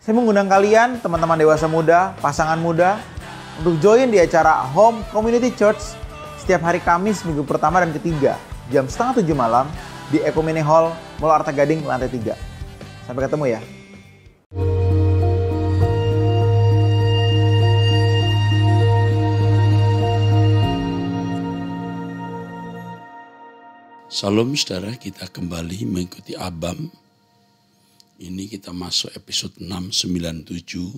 Saya mengundang kalian, teman-teman dewasa muda, pasangan muda, untuk join di acara Home Community Church setiap hari Kamis minggu pertama dan ketiga, jam 6:30 malam di Ekumene Hall, Mall Arta Gading, lantai 3. Sampai ketemu ya. Salam saudara, kita kembali mengikuti Abam. Ini kita masuk episode 697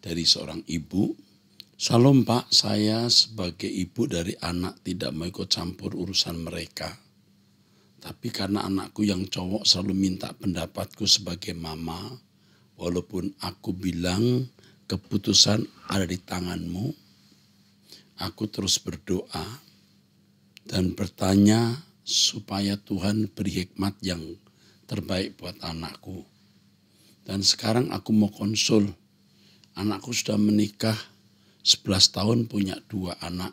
dari seorang ibu. Salam Pak, saya sebagai ibu dari anak tidak mau ikut campur urusan mereka. Tapi karena anakku yang cowok selalu minta pendapatku sebagai mama, walaupun aku bilang keputusan ada di tanganmu, aku terus berdoa dan bertanya supaya Tuhan beri hikmat yang terbaik buat anakku. Dan sekarang aku mau konsul. Anakku sudah menikah 11 tahun, punya 2 anak.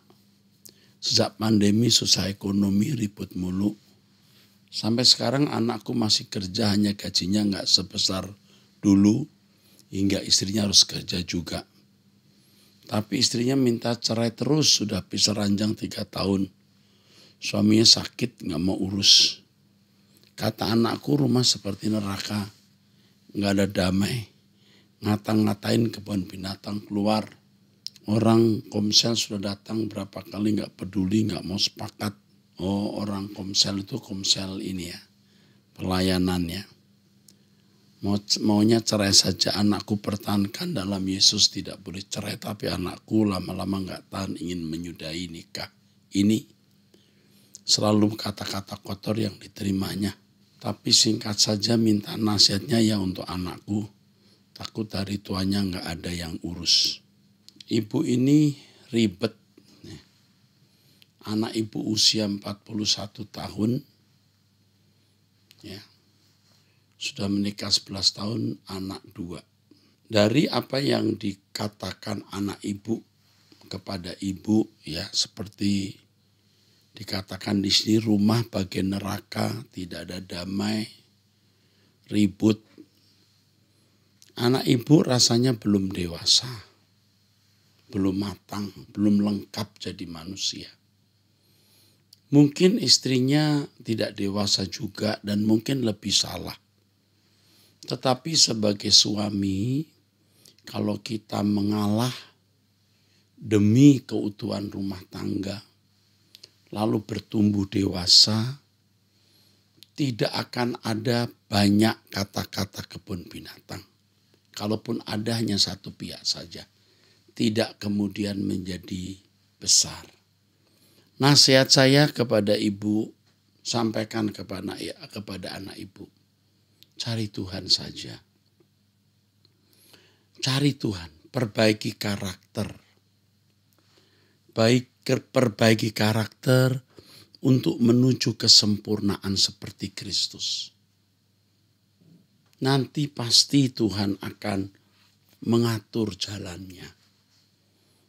Sejak pandemi susah ekonomi, ribut mulu. Sampai sekarang anakku masih kerja, hanya gajinya nggak sebesar dulu. Hingga istrinya harus kerja juga. Tapi istrinya minta cerai terus, sudah pisah ranjang 3 tahun. Suaminya sakit, nggak mau urus. Kata anakku, rumah seperti neraka. Nggak ada damai. Ngata-ngatain kebun binatang keluar. Orang Komsel sudah datang berapa kali, nggak peduli, nggak mau sepakat. Oh, orang Komsel itu Komsel ini ya, pelayanannya. Maunya cerai saja. Anakku pertahankan dalam Yesus tidak boleh cerai. Tapi anakku lama-lama nggak tahan, ingin menyudahi nikah. Ini selalu kata-kata kotor yang diterimanya. Tapi singkat saja minta nasihatnya ya untuk anakku. Takut dari tuanya nggak ada yang urus. Ibu ini ribet. Anak ibu usia 41 tahun. Ya. Sudah menikah 11 tahun, anak 2. Dari apa yang dikatakan anak ibu kepada ibu, ya seperti dikatakan di sini, rumah bagai neraka, tidak ada damai, ribut. Anak ibu rasanya belum dewasa, belum matang, belum lengkap jadi manusia. Mungkin istrinya tidak dewasa juga dan mungkin lebih salah. Tetapi sebagai suami, kalau kita mengalah demi keutuhan rumah tangga, lalu bertumbuh dewasa, tidak akan ada banyak kata-kata kebun binatang. Kalaupun ada hanya satu pihak saja, tidak kemudian menjadi besar. Nasihat saya kepada ibu, sampaikan kepada anak ibu, cari Tuhan saja. Cari Tuhan, perbaiki karakter. Perbaiki karakter untuk menuju kesempurnaan seperti Kristus. Nanti pasti Tuhan akan mengatur jalannya.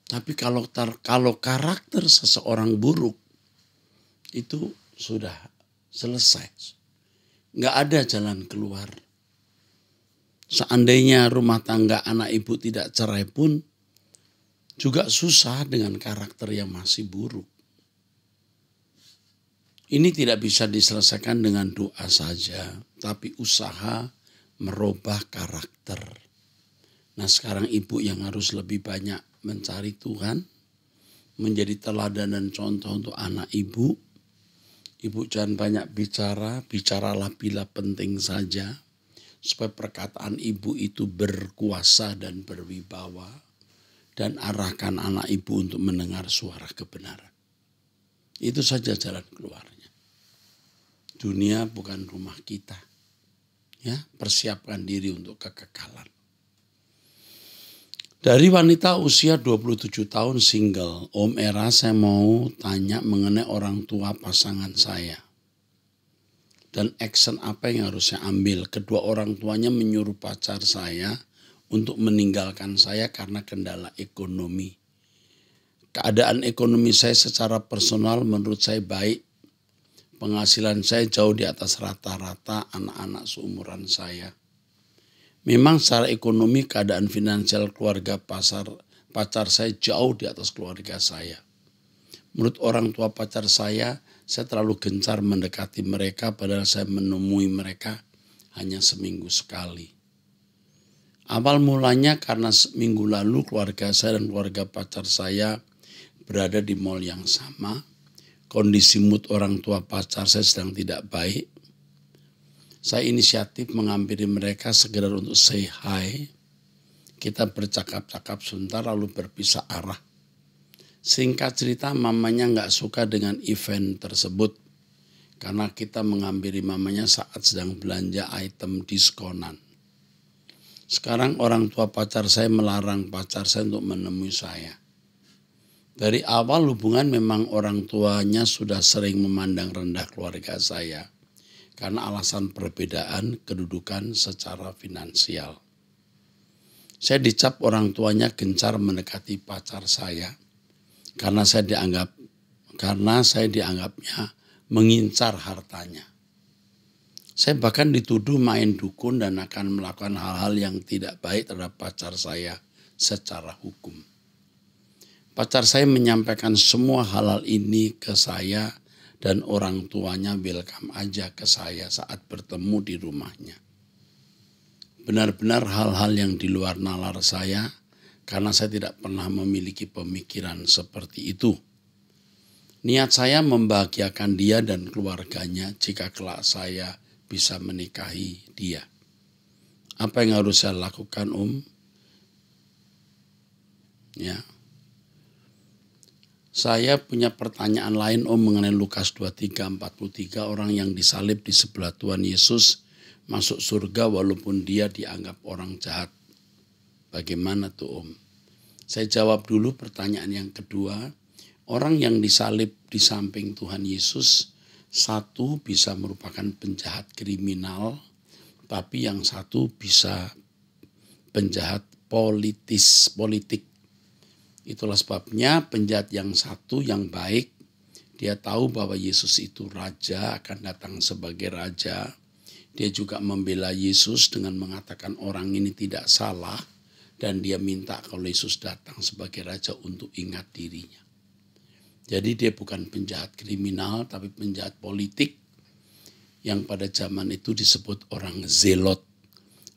Tapi kalau karakter seseorang buruk, itu sudah selesai. Nggak ada jalan keluar. Seandainya rumah tangga anak ibu tidak cerai pun, juga susah dengan karakter yang masih buruk. Ini tidak bisa diselesaikan dengan doa saja, tapi usaha merubah karakter. Nah, sekarang ibu yang harus lebih banyak mencari Tuhan, menjadi teladan dan contoh untuk anak ibu. Ibu jangan banyak bicara, bicaralah bila penting saja, supaya perkataan ibu itu berkuasa dan berwibawa. Dan arahkan anak ibu untuk mendengar suara kebenaran. Itu saja jalan keluarnya. Dunia bukan rumah kita. Ya, persiapkan diri untuk kekekalan. Dari wanita usia 27 tahun single, Om Era, saya mau tanya mengenai orang tua pasangan saya. Dan action apa yang harus saya ambil? Kedua orang tuanya menyuruh pacar saya untuk meninggalkan saya karena kendala ekonomi. Keadaan ekonomi saya secara personal menurut saya baik. Penghasilan saya jauh di atas rata-rata anak-anak seumuran saya. Memang secara ekonomi keadaan finansial keluarga pacar saya jauh di atas keluarga saya. Menurut orang tua pacar saya terlalu gencar mendekati mereka padahal saya menemui mereka hanya seminggu sekali. Awal mulanya karena minggu lalu keluarga saya dan keluarga pacar saya berada di mall yang sama. Kondisi mood orang tua pacar saya sedang tidak baik. Saya inisiatif menghampiri mereka sekedar untuk say hi. Kita bercakap-cakap sebentar lalu berpisah arah. Singkat cerita mamanya nggak suka dengan event tersebut. Karena kita menghampiri mamanya saat sedang belanja item diskonan. Sekarang orang tua pacar saya melarang pacar saya untuk menemui saya. Dari awal hubungan memang orang tuanya sudah sering memandang rendah keluarga saya. Karena alasan perbedaan kedudukan secara finansial. Saya dicap orang tuanya gencar mendekati pacar saya. Karena saya dianggapnya mengincar hartanya. Saya bahkan dituduh main dukun dan akan melakukan hal-hal yang tidak baik terhadap pacar saya secara hukum. Pacar saya menyampaikan semua hal-hal ini ke saya dan orang tuanya welcome aja ke saya saat bertemu di rumahnya. Benar-benar hal-hal yang di luar nalar saya karena saya tidak pernah memiliki pemikiran seperti itu. Niat saya membahagiakan dia dan keluarganya jika kelak saya bisa menikahi dia. Apa yang harus saya lakukan, Ya. Saya punya pertanyaan lain, mengenai Lukas 23:43, orang yang disalib di sebelah Tuhan Yesus masuk surga walaupun dia dianggap orang jahat. Bagaimana tuh, Saya jawab dulu pertanyaan yang kedua. Orang yang disalib di samping Tuhan Yesus, satu bisa merupakan penjahat kriminal, tapi yang satu bisa penjahat politik. Itulah sebabnya penjahat yang satu yang baik, dia tahu bahwa Yesus itu raja, akan datang sebagai raja. Dia juga membela Yesus dengan mengatakan orang ini tidak salah. Dan dia minta kalau Yesus datang sebagai raja untuk ingat dirinya. Jadi dia bukan penjahat kriminal tapi penjahat politik yang pada zaman itu disebut orang zelot.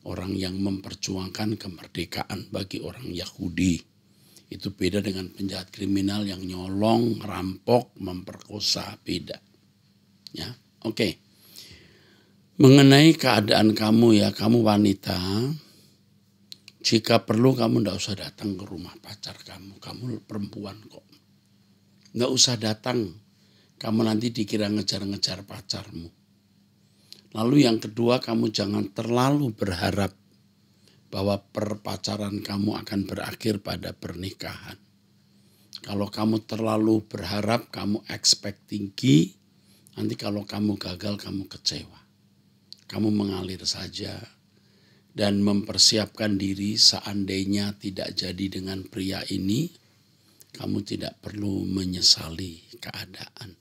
Orang yang memperjuangkan kemerdekaan bagi orang Yahudi. Itu beda dengan penjahat kriminal yang nyolong, rampok, memperkosa, beda. Ya, oke. Mengenai keadaan kamu kamu wanita, jika perlu kamu tidak usah datang ke rumah pacar kamu perempuan kok. Nggak usah datang, kamu nanti dikira ngejar-ngejar pacarmu. Lalu yang kedua, kamu jangan terlalu berharap bahwa perpacaran kamu akan berakhir pada pernikahan. Kalau kamu terlalu berharap, kamu expect tinggi, nanti kalau kamu gagal, kamu kecewa. Kamu mengalir saja dan mempersiapkan diri seandainya tidak jadi dengan pria ini, kamu tidak perlu menyesali keadaan.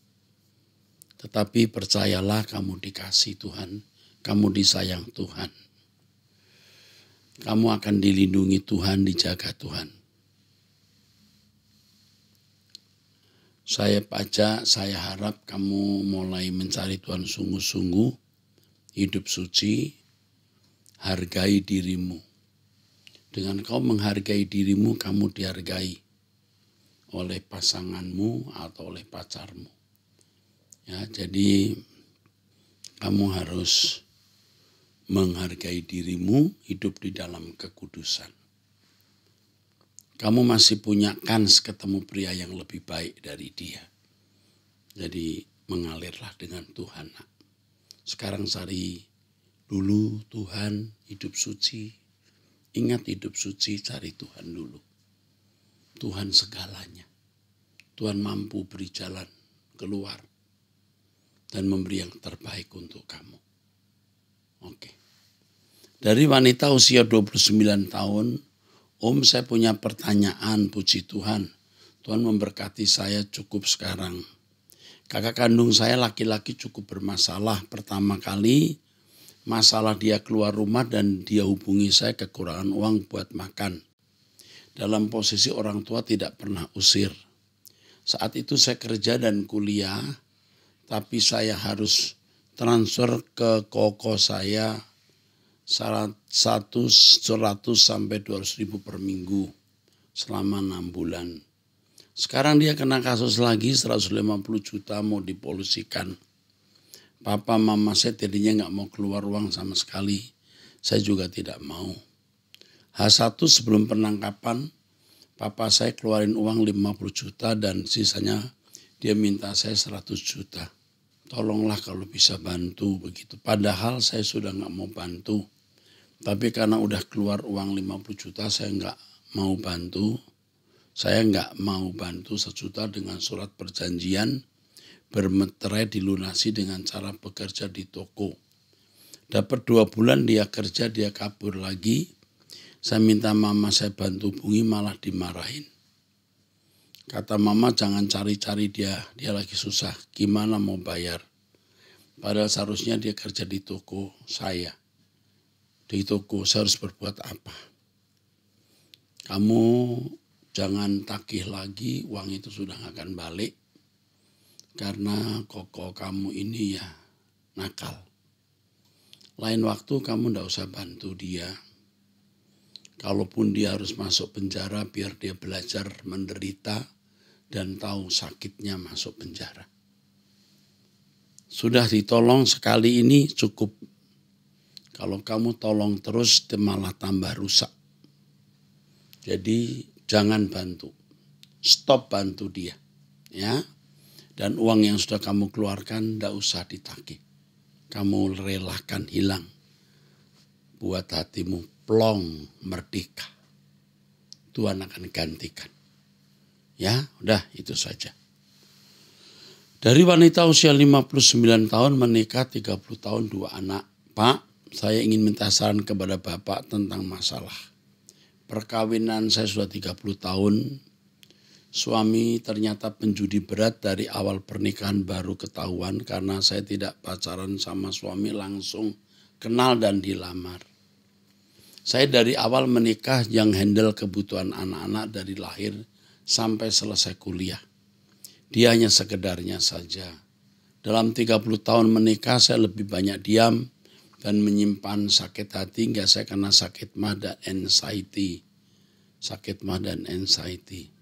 Tetapi percayalah kamu dikasih Tuhan, kamu disayang Tuhan. Kamu akan dilindungi Tuhan, dijaga Tuhan. Saya harap kamu mulai mencari Tuhan sungguh-sungguh, hidup suci, hargai dirimu. Dengan kau menghargai dirimu, kamu dihargai oleh pasanganmu atau oleh pacarmu. Ya, jadi kamu harus menghargai dirimu, hidup di dalam kekudusan. Kamu masih punya kans ketemu pria yang lebih baik dari dia. Jadi mengalirlah dengan Tuhan. Sekarang cari dulu Tuhan, hidup suci. Ingat hidup suci, cari Tuhan dulu. Tuhan segalanya. Tuhan mampu beri jalan keluar dan memberi yang terbaik untuk kamu. Oke. Dari wanita usia 29 tahun, saya punya pertanyaan, puji Tuhan. Tuhan memberkati saya cukup sekarang. Kakak kandung saya laki-laki cukup bermasalah. Pertama kali masalah dia keluar rumah dan dia hubungi saya kekurangan uang buat makan. Dalam posisi orang tua tidak pernah usir. Saat itu saya kerja dan kuliah, tapi saya harus transfer ke koko saya 100 sampai 200 ribu per minggu selama 6 bulan. Sekarang dia kena kasus lagi 150 juta mau dipolusikan. Papa mama saya tadinya nggak mau keluar uang sama sekali. Saya juga tidak mau. H1 sebelum penangkapan, papa saya keluarin uang 50 juta dan sisanya dia minta saya 100 juta. Tolonglah kalau bisa bantu begitu. Padahal saya sudah nggak mau bantu. Tapi karena udah keluar uang 50 juta saya nggak mau bantu. Saya nggak mau bantu 1 juta dengan surat perjanjian. Bermeterai dilunasi dengan cara bekerja di toko. Dapat 2 bulan dia kerja, dia kabur lagi. Saya minta mama saya bantu hubungi, malah dimarahin. Kata mama jangan cari-cari dia lagi susah. Gimana mau bayar? Padahal seharusnya dia kerja di toko saya. Di toko saya harus berbuat apa? Kamu jangan tagih lagi, uang itu sudah gak akan balik. Karena koko kamu ini ya nakal. Lain waktu kamu ndak usah bantu dia. Kalaupun dia harus masuk penjara biar dia belajar menderita dan tahu sakitnya masuk penjara. Sudah ditolong sekali ini cukup. Kalau kamu tolong terus malah tambah rusak. Jadi jangan bantu. Stop bantu dia. Ya. Dan uang yang sudah kamu keluarkan tidak usah ditagih. Kamu relakan hilang. Buat hatimu plong merdeka. Tuhan akan gantikan. Ya, udah itu saja. Dari wanita usia 59 tahun menikah 30 tahun 2 anak. Pak, saya ingin minta saran kepada Bapak tentang masalah. Perkawinan saya sudah 30 tahun. Suami ternyata penjudi berat dari awal pernikahan baru ketahuan karena saya tidak pacaran sama suami, langsung kenal dan dilamar. Saya dari awal menikah yang handle kebutuhan anak-anak dari lahir sampai selesai kuliah. Dia hanya sekedarnya saja. Dalam 30 tahun menikah saya lebih banyak diam dan menyimpan sakit hati hingga saya kena sakit mah dan anxiety. Sakit mah dan anxiety.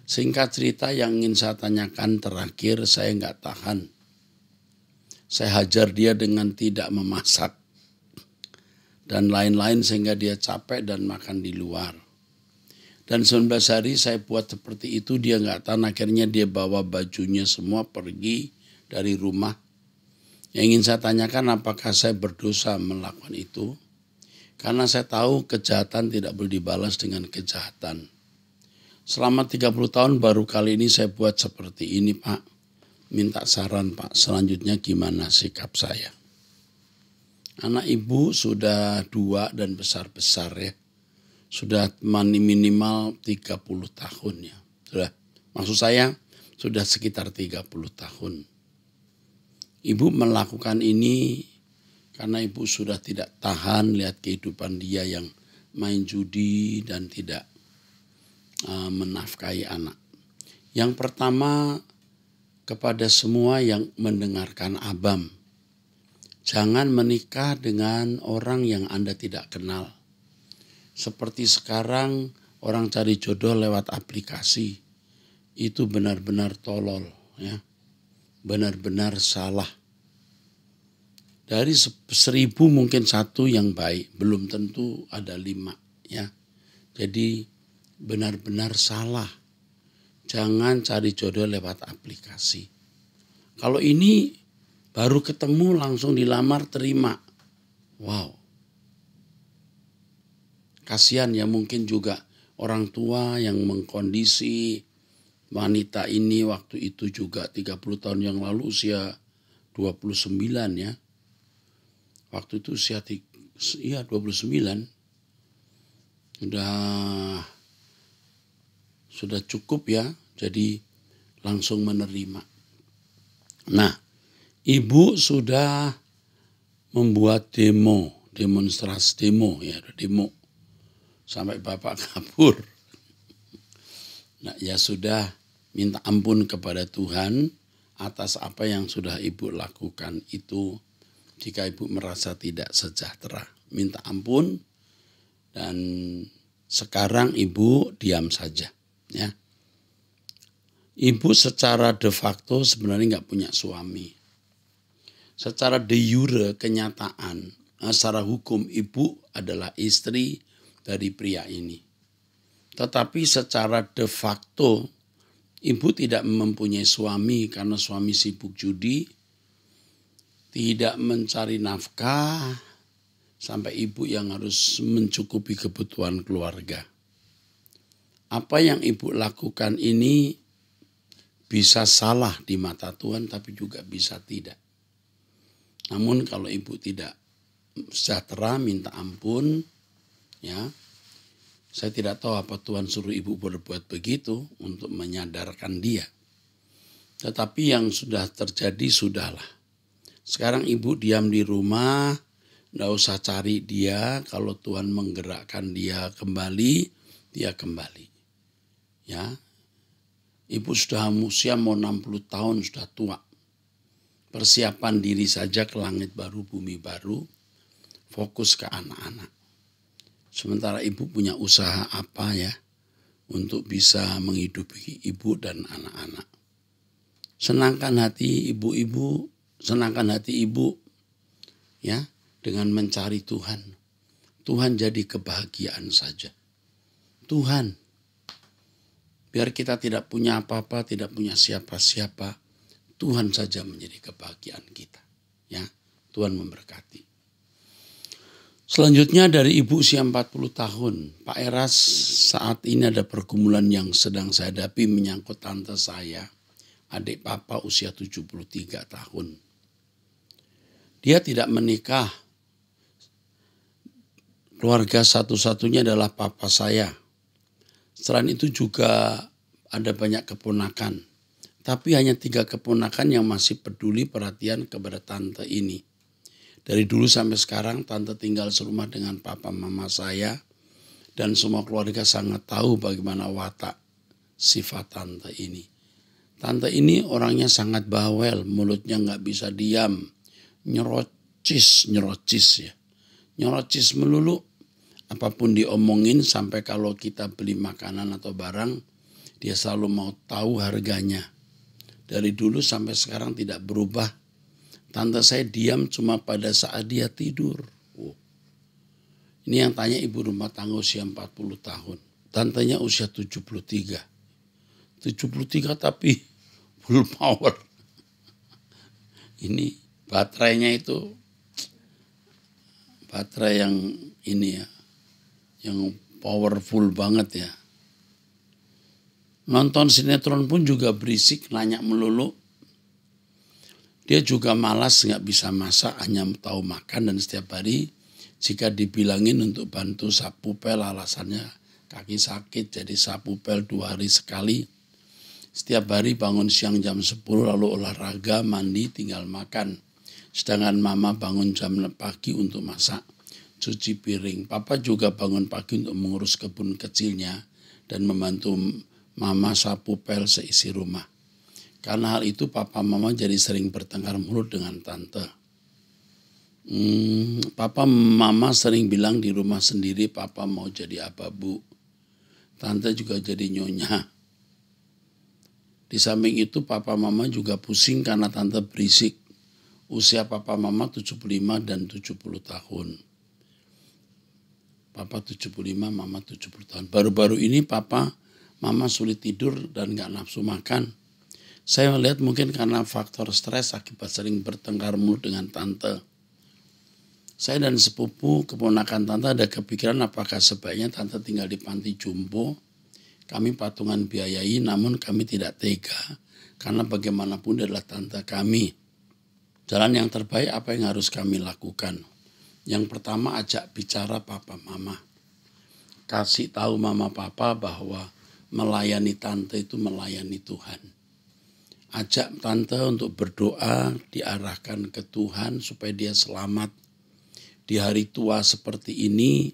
Singkat cerita yang ingin saya tanyakan terakhir, saya nggak tahan. Saya hajar dia dengan tidak memasak. Dan lain-lain sehingga dia capek dan makan di luar. Dan 19 hari saya buat seperti itu, dia nggak tahan. Akhirnya dia bawa bajunya semua pergi dari rumah. Yang ingin saya tanyakan apakah saya berdosa melakukan itu. Karena saya tahu kejahatan tidak boleh dibalas dengan kejahatan. Selama 30 tahun baru kali ini saya buat seperti ini Pak. Minta saran Pak, selanjutnya gimana sikap saya. Anak ibu sudah 2 dan besar-besar ya. Sudah minimal 30 tahun ya. Maksud saya sudah sekitar 30 tahun. Ibu melakukan ini karena ibu sudah tidak tahan lihat kehidupan dia yang main judi dan tidak menafkahi anak. Yang pertama kepada semua yang mendengarkan Abam. Jangan menikah dengan orang yang Anda tidak kenal. Seperti sekarang orang cari jodoh lewat aplikasi. Itu benar-benar tolol ya. Benar-benar salah. Dari 1000 mungkin 1 yang baik, belum tentu ada 5 ya. Jadi benar-benar salah. Jangan cari jodoh lewat aplikasi. Kalau ini baru ketemu langsung dilamar terima. Wow. Kasihan ya mungkin juga orang tua yang mengkondisi wanita ini waktu itu juga 30 tahun yang lalu usia 29 ya. Waktu itu usia 29. Sudah cukup ya, jadi langsung menerima. Nah, ibu sudah membuat demonstrasi demo sampai bapak kabur. Nah, ya sudah, minta ampun kepada Tuhan atas apa yang sudah ibu lakukan itu. Jika ibu merasa tidak sejahtera, minta ampun, dan sekarang ibu diam saja, ya. Ibu secara de facto sebenarnya nggak punya suami. Secara de jure kenyataan, secara hukum ibu adalah istri dari pria ini. Tetapi secara de facto ibu tidak mempunyai suami karena suami sibuk judi, tidak mencari nafkah, sampai ibu yang harus mencukupi kebutuhan keluarga. Apa yang ibu lakukan ini bisa salah di mata Tuhan, tapi juga bisa tidak. Namun kalau ibu tidak sejahtera, minta ampun, ya. Saya tidak tahu apa Tuhan suruh ibu berbuat begitu untuk menyadarkan dia. Tetapi yang sudah terjadi sudahlah. Sekarang ibu diam di rumah, nggak usah cari dia. Kalau Tuhan menggerakkan dia kembali, dia kembali. Ya, ibu sudah usia mau 60 tahun, sudah tua. Persiapan diri saja ke langit baru, bumi baru, fokus ke anak-anak. Sementara ibu punya usaha apa ya untuk bisa menghidupi ibu dan anak-anak. Senangkan hati ibu-ibu, senangkan hati ibu ya dengan mencari Tuhan. Tuhan jadi kebahagiaan saja. Tuhan, biar kita tidak punya apa-apa, tidak punya siapa-siapa, Tuhan saja menjadi kebahagiaan kita. Ya, Tuhan memberkati. Selanjutnya dari ibu usia 40 tahun. Pak Eras, saat ini ada pergumulan yang sedang saya hadapi menyangkut tante saya, adik papa usia 73 tahun. Dia tidak menikah. Keluarga satu-satunya adalah papa saya. Selain itu juga ada banyak keponakan. Tapi hanya 3 keponakan yang masih peduli perhatian kepada tante ini. Dari dulu sampai sekarang tante tinggal serumah dengan papa mama saya. Dan semua keluarga sangat tahu bagaimana watak sifat tante ini. Tante ini orangnya sangat bawel, mulutnya nggak bisa diam. Nyerocis ya. Nyerocis melulu. Apapun diomongin sampai kalau kita beli makanan atau barang, dia selalu mau tahu harganya. Dari dulu sampai sekarang tidak berubah. Tante saya diam cuma pada saat dia tidur. Ini yang tanya ibu rumah tangga usia 40 tahun. Tantenya usia 73. 73 tapi full power. Ini baterainya itu baterai yang ini ya. Yang powerful banget ya. Nonton sinetron pun juga berisik, nanya melulu. Dia juga malas, gak bisa masak, hanya tahu makan. Dan setiap hari jika dibilangin untuk bantu sapu pel, alasannya kaki sakit jadi sapu pel 2 hari sekali. Setiap hari bangun siang jam 10 lalu olahraga, mandi, tinggal makan. Sedangkan mama bangun jam pagi untuk masak, cuci piring. Papa juga bangun pagi untuk mengurus kebun kecilnya dan membantu mama sapu pel seisi rumah. Karena hal itu papa mama jadi sering bertengkar mulut dengan tante. Papa mama sering bilang di rumah sendiri papa mau jadi ababu. Tante juga jadi nyonya. Di samping itu papa mama juga pusing karena tante berisik. Usia papa mama 75 dan 70 tahun. Papa 75, mama 70 tahun. Baru-baru ini papa mama sulit tidur dan gak nafsu makan. Saya melihat mungkin karena faktor stres akibat sering bertengkar mulut dengan tante. Saya dan sepupu keponakan tante ada kepikiran apakah sebaiknya tante tinggal di panti jompo. Kami patungan biayai, namun kami tidak tega karena bagaimanapun adalah tante kami. Jalan yang terbaik apa yang harus kami lakukan? Yang pertama, ajak bicara papa mama. Kasih tahu mama papa bahwa melayani tante itu melayani Tuhan. Ajak tante untuk berdoa, diarahkan ke Tuhan supaya dia selamat di hari tua seperti ini,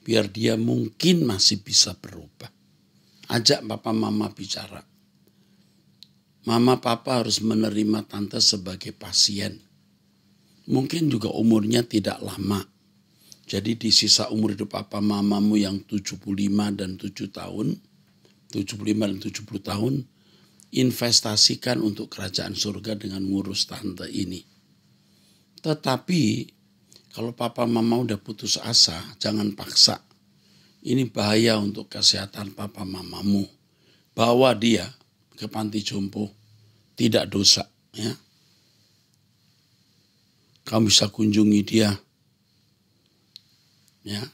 biar dia mungkin masih bisa berubah. Ajak papa mama bicara. Mama papa harus menerima tante sebagai pasien. Mungkin juga umurnya tidak lama. Jadi di sisa umur hidup papa mamamu yang 75 dan 7 tahun, 75 dan 70 tahun, investasikan untuk kerajaan surga dengan ngurus tante ini. Tetapi kalau papa mama udah putus asa, jangan paksa. Ini bahaya untuk kesehatan papa mamamu. Bawa dia ke panti jompo, tidak dosa. Ya. Kamu bisa kunjungi dia. Ya.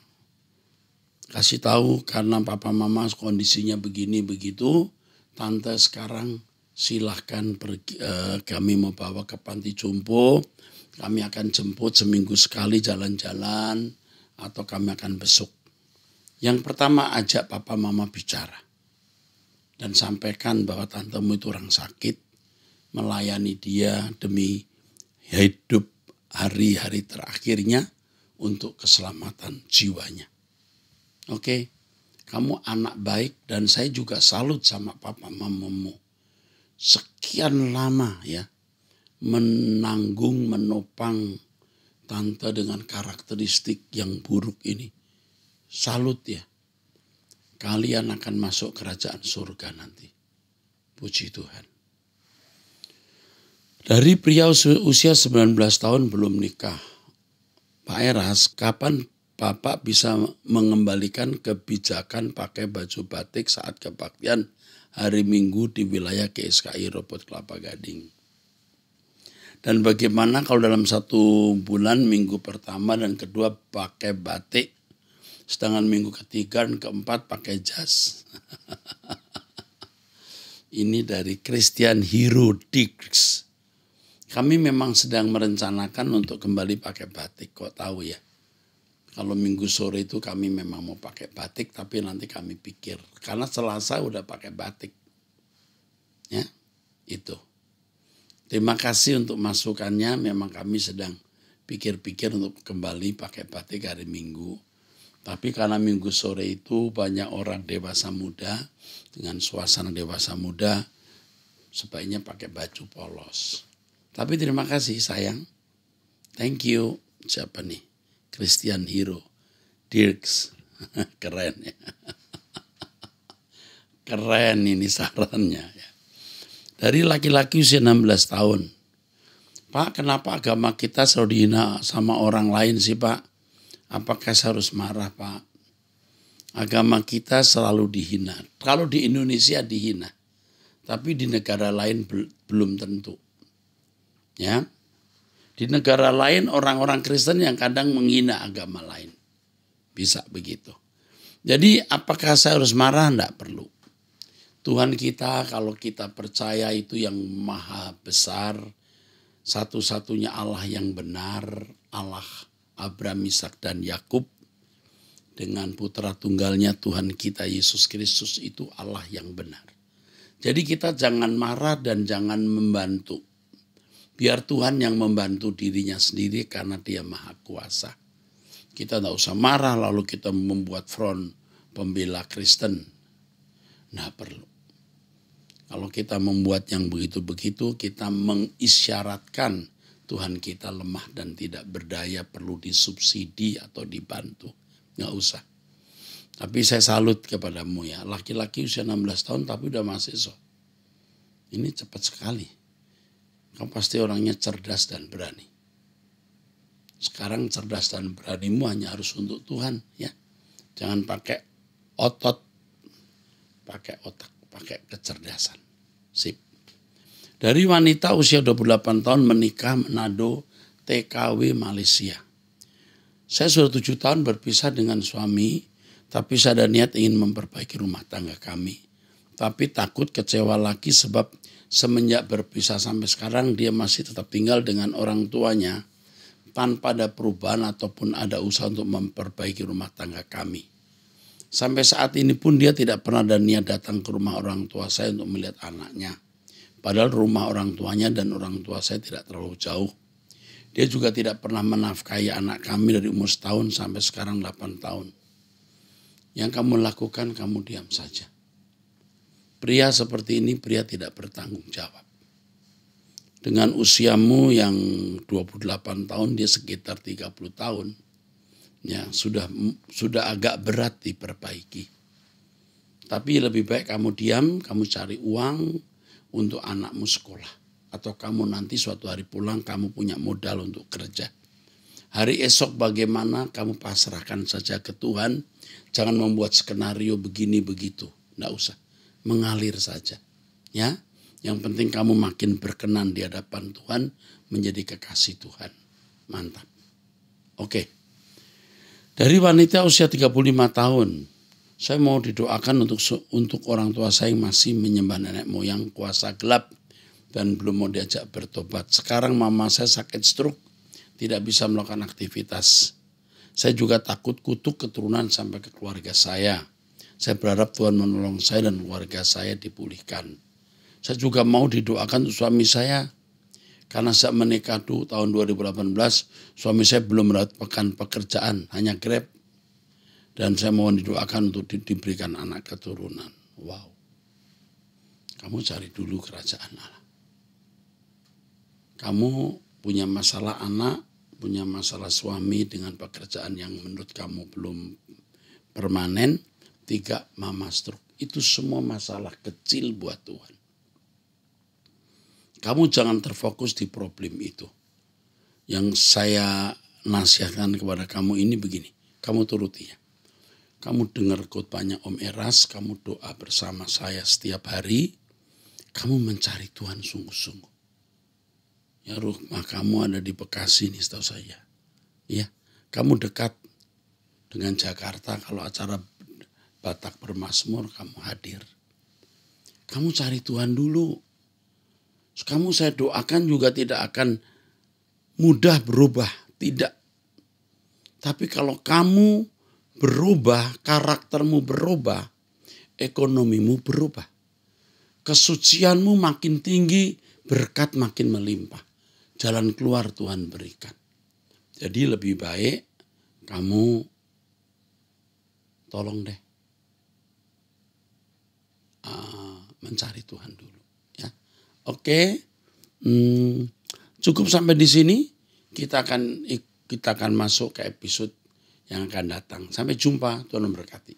Kasih tahu karena papa mama kondisinya begini begitu, tante sekarang silahkan pergi, kami mau bawa ke panti jompo, kami akan jemput seminggu sekali jalan-jalan atau kami akan besuk. Yang pertama ajak papa mama bicara dan sampaikan bahwa tantemu itu orang sakit, melayani dia demi hidup hari-hari terakhirnya untuk keselamatan jiwanya. Oke, kamu anak baik dan saya juga salut sama papa mamamu. Sekian lama ya menanggung, menopang tante dengan karakteristik yang buruk ini. Salut ya. Kalian akan masuk kerajaan surga nanti. Puji Tuhan. Dari pria usia 19 tahun belum nikah. Pak Eras, kapan Bapak bisa mengembalikan kebijakan pakai baju batik saat kebaktian hari Minggu di wilayah GSKI Robot Kelapa Gading? Dan bagaimana kalau dalam 1 bulan minggu pertama dan kedua pakai batik, sedangkan minggu ketiga dan keempat pakai jas? Ini dari Christian Hero Dix. Kami memang sedang merencanakan untuk kembali pakai batik, kok tahu ya. Kalau minggu sore itu kami memang mau pakai batik, tapi nanti kami pikir. Karena Selasa udah pakai batik. Ya, itu. Terima kasih untuk masukannya, memang kami sedang pikir-pikir untuk kembali pakai batik hari Minggu. Tapi karena minggu sore itu banyak orang dewasa muda, dengan suasana dewasa muda, sebaiknya pakai baju polos. Tapi terima kasih sayang. Thank you. Siapa nih? Christian Hero. Dirks. Keren ya. Keren ini sarannya. Ya. Dari laki-laki usia 16 tahun. Pak, kenapa agama kita selalu dihina sama orang lain sih Pak? Apakah saya harus marah Pak? Agama kita selalu dihina. Kalau di Indonesia dihina. Tapi di negara lain belum tentu. Ya, di negara lain orang-orang Kristen yang kadang menghina agama lain. Bisa begitu. Jadi apakah saya harus marah? Tidak perlu. Tuhan kita kalau kita percaya itu yang maha besar. Satu-satunya Allah yang benar. Allah Abraham, Ishak dan Yakub. Dengan putra tunggalnya Tuhan kita Yesus Kristus itu Allah yang benar. Jadi kita jangan marah dan jangan membantu. Biar Tuhan yang membantu dirinya sendiri karena dia maha kuasa. Kita tidak usah marah lalu kita membuat front pembela Kristen. Nah perlu. Kalau kita membuat yang begitu-begitu kita mengisyaratkan Tuhan kita lemah dan tidak berdaya perlu disubsidi atau dibantu. Nggak usah. Tapi saya salut kepadamu ya. Laki-laki usia 16 tahun tapi udah mahasiswa. Ini cepat sekali. Kamu pasti orangnya cerdas dan berani. Sekarang cerdas dan beranimu hanya harus untuk Tuhan. Ya, jangan pakai otot, pakai otak, pakai kecerdasan. Sip. Dari wanita usia 28 tahun menikah Manado, TKW Malaysia. Saya sudah 7 tahun berpisah dengan suami, tapi saya ada niat ingin memperbaiki rumah tangga kami. Tapi takut kecewa lagi sebab semenjak berpisah sampai sekarang dia masih tetap tinggal dengan orang tuanya tanpa ada perubahan ataupun ada usaha untuk memperbaiki rumah tangga kami. Sampai saat ini pun dia tidak pernah ada niat datang ke rumah orang tua saya untuk melihat anaknya. Padahal rumah orang tuanya dan orang tua saya tidak terlalu jauh. Dia juga tidak pernah menafkahi anak kami dari umur setahun sampai sekarang 8 tahun. Yang kamu lakukan, kamu diam saja. Pria seperti ini, pria tidak bertanggung jawab. Dengan usiamu yang 28 tahun, dia sekitar 30 tahun. Ya, sudah agak berat diperbaiki. Tapi lebih baik kamu diam, kamu cari uang untuk anakmu sekolah. Atau kamu nanti suatu hari pulang, kamu punya modal untuk kerja. Hari esok bagaimana, kamu pasrahkan saja ke Tuhan. Jangan membuat skenario begini begitu. Nggak usah, mengalir saja. Ya, yang penting kamu makin berkenan di hadapan Tuhan, menjadi kekasih Tuhan. Mantap. Oke. Dari wanita usia 35 tahun, saya mau didoakan untuk orang tua saya yang masih menyembah nenek moyang kuasa gelap dan belum mau diajak bertobat. Sekarang mama saya sakit stroke, tidak bisa melakukan aktivitas. Saya juga takut kutuk keturunan sampai ke keluarga saya. Saya berharap Tuhan menolong saya dan keluarga saya dipulihkan. Saya juga mau didoakan untuk suami saya. Karena saat menikah tahun 2018, suami saya belum mendapatkan pekerjaan, hanya Grab. Dan saya mohon didoakan untuk diberikan anak keturunan. Wow. Kamu cari dulu kerajaan Allah. Kamu punya masalah anak, punya masalah suami dengan pekerjaan yang menurut kamu belum permanen. 3, mama stroke. Itu semua masalah kecil buat Tuhan. Kamu jangan terfokus di problem itu. Yang saya nasihatkan kepada kamu ini begini. Kamu turutinya. Kamu dengar khotbahnya Om Eras. Kamu doa bersama saya setiap hari. Kamu mencari Tuhan sungguh-sungguh. Ya, rumah kamu ada di Bekasi nih setahu saya. Ya, kamu dekat dengan Jakarta. Kalau acara Batak Bermazmur kamu hadir. Kamu cari Tuhan dulu. Kamu saya doakan juga tidak akan mudah berubah. Tidak. Tapi kalau kamu berubah, karaktermu berubah, ekonomimu berubah. Kesucianmu makin tinggi, berkat makin melimpah. Jalan keluar Tuhan berikan. Jadi lebih baik kamu tolong deh mencari Tuhan dulu. Ya, oke. Cukup sampai di sini. Kita akan masuk ke episode yang akan datang. Sampai jumpa. Tuhan memberkati.